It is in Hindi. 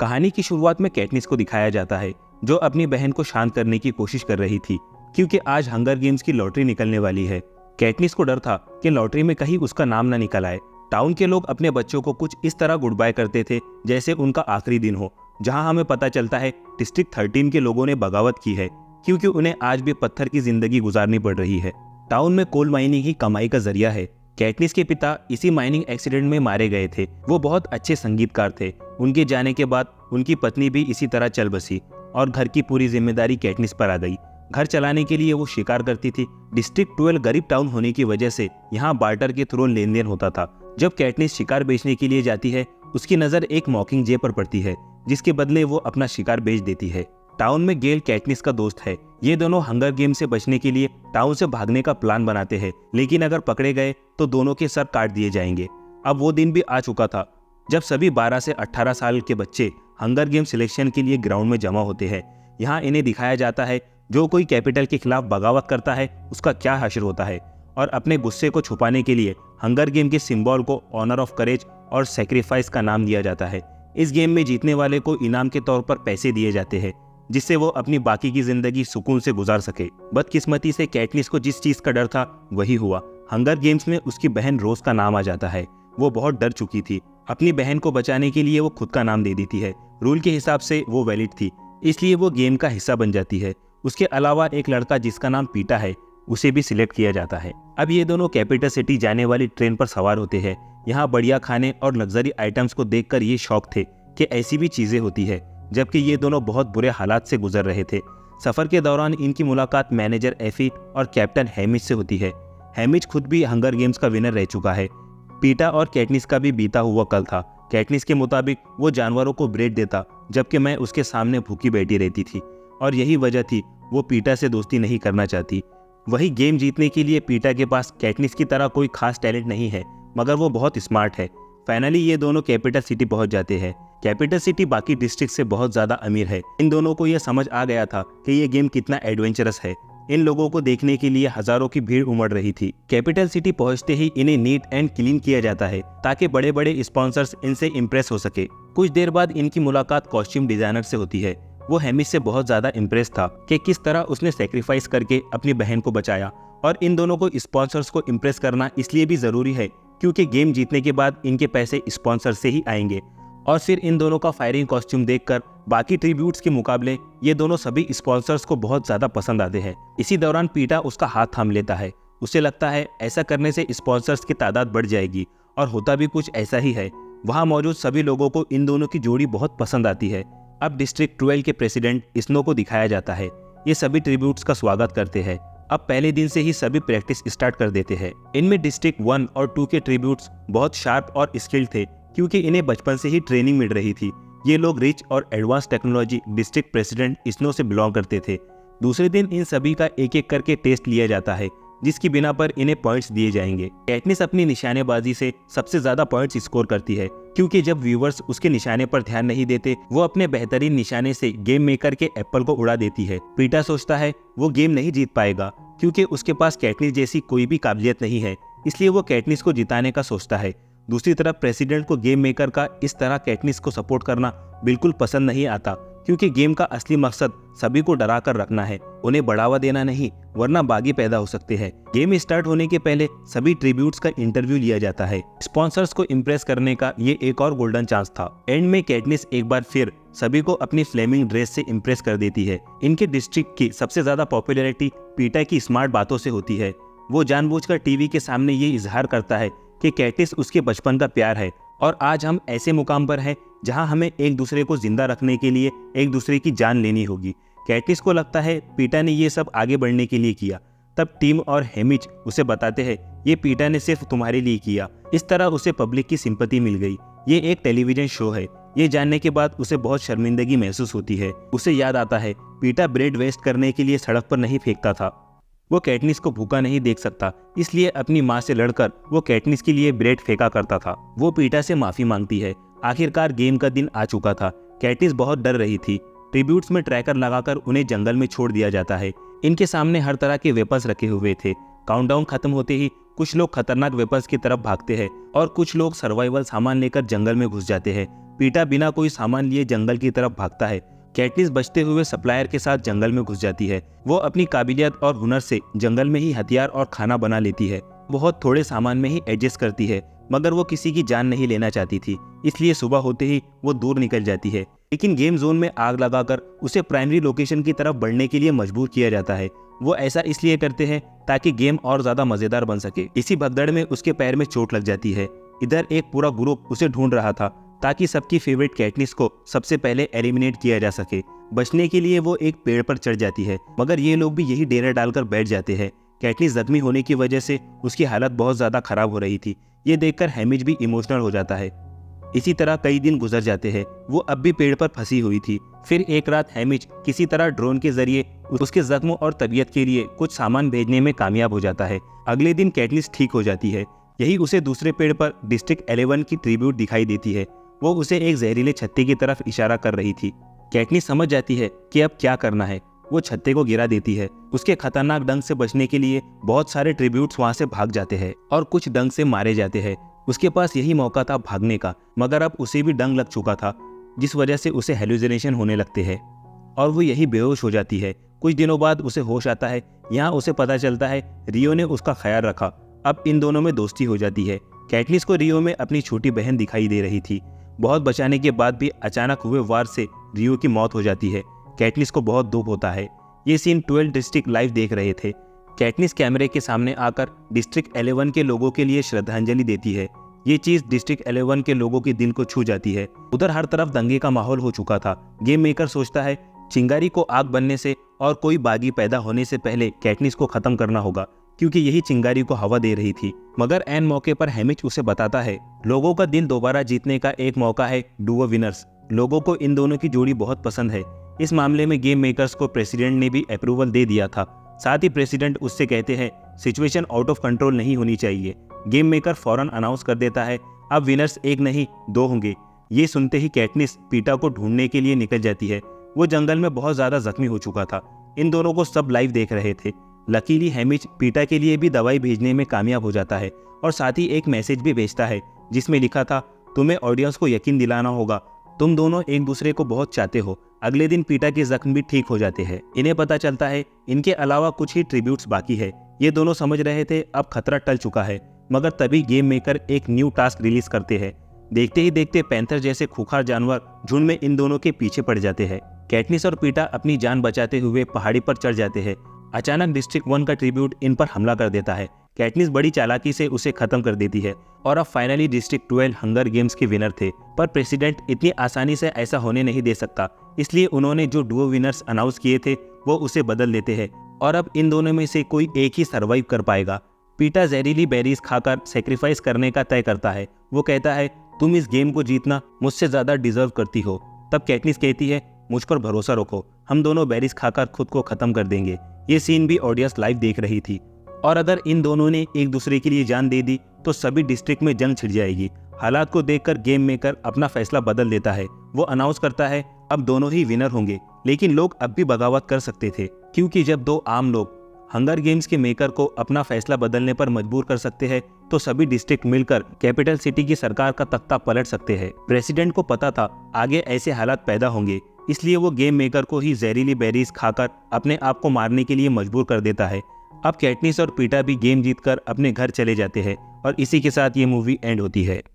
कहानी की शुरुआत में कैटनिस को दिखाया जाता है जो अपनी बहन को शांत करने की कोशिश कर रही थी क्योंकि आज हंगर गेम्स की लॉटरी निकलने वाली है। कैटनिस को डर था कि लॉटरी में कहीं उसका नाम न निकल आए। टाउन के लोग अपने बच्चों को कुछ इस तरह गुड बाय करते थे जैसे उनका आखिरी दिन हो। जहां हमें पता चलता है डिस्ट्रिक्ट 13 के लोगों ने बगावत की है क्योंकि उन्हें आज भी पत्थर की जिंदगी गुजारनी पड़ रही है। टाउन में कोल माइनिंग ही कमाई का जरिया है। कैटनिस के पिता इसी माइनिंग एक्सीडेंट में मारे गए थे। वो बहुत अच्छे संगीतकार थे। उनके जाने के बाद उनकी पत्नी भी इसी तरह चल बसी और घर की पूरी जिम्मेदारी कैटनिस पर आ गई। घर चलाने के लिए वो शिकार करती थी। डिस्ट्रिक्ट 12 गरीब टाउन होने की वजह से यहाँ बार्टर के थ्रू लेन देन होता था। जब कैटनिस शिकार बेचने के लिए जाती है उसकी नज़र एक मॉकिंग जे पर पड़ती है जिसके बदले वो अपना शिकार बेच देती है। टाउन में गेल कैटनिस का दोस्त है। ये दोनों हंगर गेम से बचने के लिए टाउन से भागने का प्लान बनाते हैं, लेकिन अगर पकड़े गए तो दोनों के सर काट दिए जाएंगे। अब वो दिन भी आ चुका था जब सभी 12 से 18 साल के बच्चे हंगर गेम सिलेक्शन के लिए ग्राउंड में जमा होते हैं। यहाँ इन्हें दिखाया जाता है जो कोई कैपिटल के खिलाफ बगावत करता है उसका क्या हश्र होता है, और अपने गुस्से को छुपाने के लिए हंगर गेम के सिंबल को ऑनर ऑफ करेज और सेक्रीफाइस का नाम दिया जाता है। इस गेम में जीतने वाले को इनाम के तौर पर पैसे दिए जाते हैं जिससे वो अपनी बाकी की जिंदगी सुकून से गुजार सके। बदकिस्मती से कैटनिस को जिस चीज का डर था वही हुआ। हंगर गेम्स में उसकी बहन रोज का नाम आ जाता है। वो बहुत डर चुकी थी। अपनी बहन को बचाने के लिए वो खुद का नाम दे देती है। रूल के हिसाब से वो वैलिड थी, इसलिए वो गेम का हिस्सा बन जाती है। उसके अलावा एक लड़का जिसका नाम पीटा है उसे भी सिलेक्ट किया जाता है। अब ये दोनों कैपिटल सिटी जाने वाली ट्रेन पर सवार होते हैं। यहाँ बढ़िया खाने और लग्जरी आइटम्स को देखकर ये शौक थे कि ऐसी भी चीजें होती है, जबकि ये दोनों बहुत बुरे हालात से गुजर रहे थे। सफर के दौरान इनकी मुलाकात मैनेजर एफी और कैप्टन हैमिज से होती है। हैमिज खुद भी हंगर गेम्स का विनर रह चुका है। पीटा और कैटनिस का भी बीता हुआ कल था। कैटनिस के मुताबिक वो जानवरों को ब्रेड देता जबकि मैं उसके सामने भूखी बैठी रहती थी, और यही वजह थी वो पीटा से दोस्ती नहीं करना चाहती। वही गेम जीतने के लिए पीटा के पास कैटनिस की तरह कोई खास टैलेंट नहीं है, मगर वो बहुत स्मार्ट है। फाइनली ये दोनों कैपिटल सिटी पहुंच जाते हैं। कैपिटल सिटी बाकी डिस्ट्रिक्ट से बहुत ज्यादा अमीर है। इन दोनों को यह समझ आ गया था कि ये गेम कितना एडवेंचरस है। इन लोगों को देखने के लिए हजारों की भीड़ उमड़ रही थी। कैपिटल सिटी पहुंचते ही इन्हें नीट एंड क्लीन किया जाता है ताकि बड़े बड़े स्पॉन्सर्स इनसे इम्प्रेस हो सके। कुछ देर बाद इनकी मुलाकात कॉस्ट्यूम डिजाइनर से होती है। वो हैमिज से बहुत ज्यादा इम्प्रेस था कि किस तरह उसने सेक्रीफाइस करके अपनी बहन को बचाया, और इन दोनों को स्पॉन्सर्स को इम्प्रेस करना इसलिए भी जरूरी है क्योंकि गेम जीतने के बाद इनके पैसे स्पॉन्सर से ही आएंगे। और फिर इन दोनों का फायरिंग कॉस्ट्यूम देखकर बाकी ट्रिब्यूट्स के मुकाबले ये दोनों सभी स्पॉन्सर्स को बहुत ज्यादा पसंद आते हैं। इसी दौरान पीटा उसका हाथ थाम लेता है। उसे लगता है ऐसा करने से स्पॉन्सर्स की तादाद बढ़ जाएगी, और होता भी कुछ ऐसा ही है। वहाँ मौजूद सभी लोगों को इन दोनों की जोड़ी बहुत पसंद आती है। अब डिस्ट्रिक्ट 12 के प्रेसिडेंट स्नो को दिखाया जाता है। ये सभी ट्रिब्यूट्स का स्वागत करते हैं। अब पहले दिन से ही सभी प्रैक्टिस स्टार्ट कर देते हैं। इनमें डिस्ट्रिक्ट 1 और 2 के ट्रिब्यूट्स बहुत शार्प और स्किल्ड थे क्योंकि इन्हें बचपन से ही ट्रेनिंग मिल रही थी। ये लोग रिच और advance technology district president snow से बिलोंग करते थे। दूसरे दिन इन सभी का एक एक करके टेस्ट लिया जाता है जिसकी बिना पर इन्हें पॉइंट्स दिए जाएंगे। कैटनिस अपनी निशानेबाजी से सबसे ज्यादा पॉइंट्स स्कोर करती है क्योंकि जब व्यूवर्स उसके निशाने पर ध्यान नहीं देते वो अपने बेहतरीन निशाने से गेम मेकर के एप्पल को उड़ा देती है। पीटा सोचता है वो गेम नहीं जीत पाएगा क्योंकि उसके पास कैटनिस जैसी कोई भी काबिलियत नहीं है, इसलिए वो कैटनिस को जिताने का सोचता है। दूसरी तरफ प्रेसिडेंट को गेम मेकर का इस तरह कैटनिस को सपोर्ट करना बिल्कुल पसंद नहीं आता क्योंकि गेम का असली मकसद सभी को डरा कर रखना है, उन्हें बढ़ावा देना नहीं, वरना बागी पैदा हो सकते हैं। गेम स्टार्ट होने के पहले सभी ट्रिब्यूट्स का इंटरव्यू लिया जाता है। स्पॉन्सर्स को इम्प्रेस करने का ये एक और गोल्डन चांस था। एंड में कैटनिस एक बार फिर सभी को अपनी फ्लेमिंग ड्रेस से इम्प्रेस कर देती है। इनके डिस्ट्रिक्ट की सबसे ज्यादा पॉपुलैरिटी पीटा की स्मार्ट बातों से होती है। वो जानबूझकर टीवी के सामने ये इजहार करता है कि कैटनिस उसके बचपन का प्यार है, और आज हम ऐसे मुकाम पर हैं जहां हमें एक दूसरे को जिंदा रखने के लिए एक दूसरे की जान लेनी होगी। कैटनिस को लगता है पीटा ने ये सब आगे बढ़ने के लिए किया। तब टीम और हैमिज उसे बताते हैं ये पीटा ने सिर्फ तुम्हारे लिए किया। इस तरह उसे पब्लिक की सिंपैथी मिल गई। ये एक टेलीविजन शो है। ये जानने के बाद उसे बहुत शर्मिंदगी महसूस होती है। उसे याद आता है पीटा ब्रेड वेस्ट करने के लिए सड़क पर नहीं फेंकता था। वो कैटनिस को भूखा नहीं देख सकता, इसलिए अपनी माँ से लड़कर वो कैटनिस के लिए ब्रेड फेंका करता था। वो पीटा से माफी मांगती है। आखिरकार गेम का दिन आ चुका था। कैटनिस बहुत डर रही थी। ट्रिब्यूट्स में ट्रैकर लगाकर उन्हें जंगल में छोड़ दिया जाता है। इनके सामने हर तरह के वेपन्स रखे हुए थे। काउंटडाउन खत्म होते ही कुछ लोग खतरनाक वेपन्स की तरफ भागते हैं और कुछ लोग सर्वाइवल सामान लेकर जंगल में घुस जाते हैं। पीटा बिना कोई सामान लिए जंगल की तरफ भागता है। कैटनिस बचते हुए सप्लायर के साथ जंगल में घुस जाती है। वो अपनी काबिलियत और हुनर से जंगल में ही हथियार और खाना बना लेती है। बहुत थोड़े सामान में ही एडजस्ट करती है, मगर वो किसी की जान नहीं लेना चाहती थी, इसलिए सुबह होते ही वो दूर निकल जाती है। लेकिन गेम जोन में आग लगाकर उसे प्राइमरी लोकेशन की तरफ बढ़ने के लिए मजबूर किया जाता है। वो ऐसा इसलिए करते हैं ताकि गेम और ज्यादा मजेदार बन सके। इसी भगदड़ में उसके पैर में चोट लग जाती है। इधर एक पूरा ग्रुप उसे ढूंढ रहा था ताकि सबकी फेवरेट कैटनिस को सबसे पहले एलिमिनेट किया जा सके। बचने के लिए वो एक पेड़ पर चढ़ जाती है, मगर ये लोग भी यही डेरा डालकर बैठ जाते हैं। कैटनिस जख्मी होने की वजह से उसकी हालत बहुत ज्यादा खराब हो रही थी। ये देखकर हैमिज भी इमोशनल हो जाता है। इसी तरह कई दिन गुजर जाते हैं। वो अब भी पेड़ पर फंसी हुई थी। फिर एक रात हैमिज किसी तरह ड्रोन के जरिए उसके जख्मों और तबीयत के लिए कुछ सामान भेजने में कामयाब हो जाता है। अगले दिन कैटनिस ठीक हो जाती है। यही उसे दूसरे पेड़ पर डिस्ट्रिक्ट 11 की ट्रिब्यूट दिखाई देती है। वो उसे एक जहरीले छत्ते की तरफ इशारा कर रही थी। कैटनिस समझ जाती है कि अब क्या करना है। वो छत्ते को गिरा देती है। उसके खतरनाक डंक से बचने के लिए बहुत सारे ट्रिब्यूट्स वहां से भाग जाते हैं और कुछ डंक से मारे जाते हैं। उसके पास यही मौका था भागने का, मगर अब उसे भी डंक लग चुका था, जिस वजह से उसे हेलुसिनेशन होने लगते हैं और वो यही बेहोश हो जाती है। कुछ दिनों बाद उसे होश आता है। यहाँ उसे पता चलता है रियो ने उसका ख्याल रखा। अब इन दोनों में दोस्ती हो जाती है। कैटनिस को रियो में अपनी छोटी बहन दिखाई दे रही थी। बहुत बचाने के बाद भी अचानक हुए वार से रियो की मौत हो जाती है। कैटनिस को बहुत दुख होता है। ये सीन 12 डिस्ट्रिक्ट लाइव देख रहे थे। कैटनिस कैमरे के सामने आकर डिस्ट्रिक्ट 11 के लोगों के लिए श्रद्धांजलि देती है। ये चीज डिस्ट्रिक्ट 11 के लोगों के दिल को छू जाती है। उधर हर तरफ दंगे का माहौल हो चुका था। गेम मेकर सोचता है चिंगारी को आग बनने से और कोई बागी पैदा होने से पहले कैटनिस को खत्म करना होगा, क्योंकि यही चिंगारी को हवा दे रही थी। मगर एन मौके पर हैमिज उसे बताता है लोगों का दिल दोबारा जीतने का एक मौका है डुओ विनर्स। लोगों को इन दोनों की जोड़ी बहुत पसंद है। इस मामले में गेम मेकर्स को प्रेसिडेंट ने भी अप्रूवल दे दिया था। साथ ही प्रेसिडेंट उससे कहते हैं सिचुएशन आउट ऑफ कंट्रोल नहीं होनी चाहिए। गेम मेकर फौरन अनाउंस कर देता है अब विनर्स एक नहीं 2 होंगे। ये सुनते ही कैटनिस पीटा को ढूंढने के लिए निकल जाती है। वो जंगल में बहुत ज्यादा जख्मी हो चुका था। इन दोनों को सब लाइव देख रहे थे। लकीली हैमिज पीटा के लिए भी दवाई भेजने में कामयाब हो जाता है और साथ ही एक मैसेज भी भेजता है जिसमें लिखा था तुम्हें ऑडियंस को यकीन दिलाना होगा, तुम दोनों एक दूसरे को बहुत चाहते हो। अगले दिन पीटा के जख्म भी ठीक हो जाते हैं। इन्हें पता चलता है इनके अलावा कुछ ही ट्रिब्यूट्स बाकी है। ये दोनों समझ रहे थे अब खतरा टल चुका है, मगर तभी गेम मेकर एक न्यू टास्क रिलीज करते हैं। देखते ही देखते पैंथर जैसे खूंखार जानवर झुंड में इन दोनों के पीछे पड़ जाते हैं। कैटनिस और पीटा अपनी जान बचाते हुए पहाड़ी पर चढ़ जाते हैं। अचानक डिस्ट्रिक्ट 1 का ट्रिब्यूट इन पर हमला कर देता है। कैटनिस बड़ी चालाकी से उसे खत्म कर देती है और अब फाइनली डिस्ट्रिक्ट 12 हंगर गेम्स के विनर थे। पर प्रेसिडेंट इतनी आसानी से ऐसा होने नहीं दे सकता, इसलिए उन्होंने जो डुओ विनर्स अनाउंस किए थे वो उसे बदल देते हैं और अब इन दोनों में से कोई एक ही सर्वाइव कर पाएगा। पीटा जहरीली बेरीज खाकर सेक्रीफाइस करने का तय करता है। वो कहता है तुम इस गेम को जीतना मुझसे ज्यादा डिजर्व करती हो। तब कैटनिस कहती है मुझ पर भरोसा रखो, हम दोनों बेरीज खाकर खुद को खत्म कर देंगे। ये सीन भी ऑडियंस लाइव देख रही थी और अगर इन दोनों ने एक दूसरे के लिए जान दे दी तो सभी डिस्ट्रिक्ट में जंग छिड़ जाएगी। हालात को देखकर गेम मेकर अपना फैसला बदल देता है। वो अनाउंस करता है अब दोनों ही विनर होंगे, लेकिन लोग अब भी बगावत कर सकते थे, क्योंकि जब 2 आम लोग हंगर गेम्स के मेकर को अपना फैसला बदलने पर मजबूर कर सकते हैं तो सभी डिस्ट्रिक्ट मिलकर कैपिटल सिटी की सरकार का तख्ता पलट सकते हैं। प्रेसिडेंट को पता था आगे ऐसे हालात पैदा होंगे, इसलिए वो गेम मेकर को ही जहरीली बेरीज खाकर अपने आप को मारने के लिए मजबूर कर देता है। अब कैटनिस और पीटा भी गेम जीतकर अपने घर चले जाते हैं और इसी के साथ ये मूवी एंड होती है।